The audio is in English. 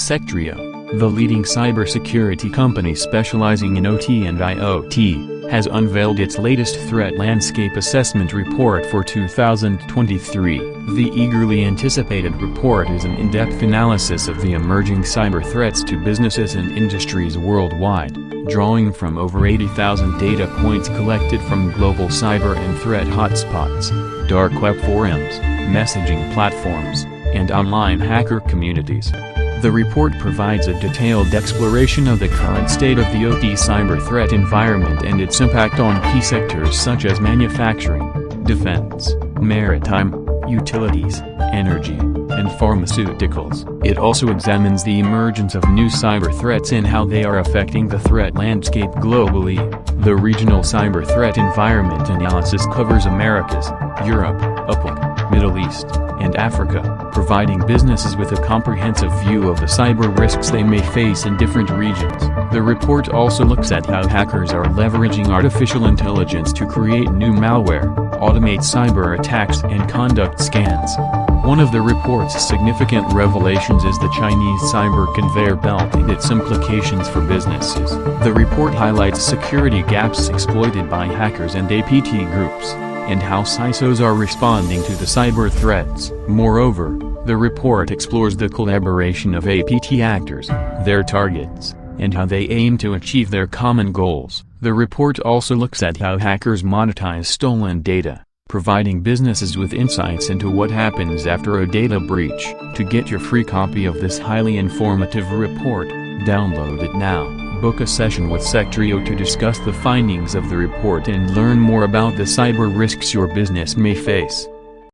Sectrio, the leading cybersecurity company specializing in OT and IoT, has unveiled its latest Threat Landscape Assessment Report for 2023. The eagerly anticipated report is an in-depth analysis of the emerging cyber threats to businesses and industries worldwide, drawing from over 80,000 data points collected from global cyber and threat hotspots, dark web forums, messaging platforms, and online hacker communities. The report provides a detailed exploration of the current state of the OT cyber threat environment and its impact on key sectors such as manufacturing, defense, maritime, utilities, energy, and pharmaceuticals. It also examines the emergence of new cyber threats and how they are affecting the threat landscape globally. The regional cyber threat environment analysis covers Americas, Europe, APAC, Middle East, and Africa, providing businesses with a comprehensive view of the cyber risks they may face in different regions. The report also looks at how hackers are leveraging artificial intelligence to create new malware, automate cyber attacks, and conduct scans. One of the report's significant revelations is the Chinese cyber conveyor belt and its implications for businesses. The report highlights security gaps exploited by hackers and APT groups, and how CISOs are responding to the cyber threats. Moreover, the report explores the collaboration of APT actors, their targets, and how they aim to achieve their common goals. The report also looks at how hackers monetize stolen data, providing businesses with insights into what happens after a data breach. To get your free copy of this highly informative report, download it now. Book a session with Sectrio to discuss the findings of the report and learn more about the cyber risks your business may face.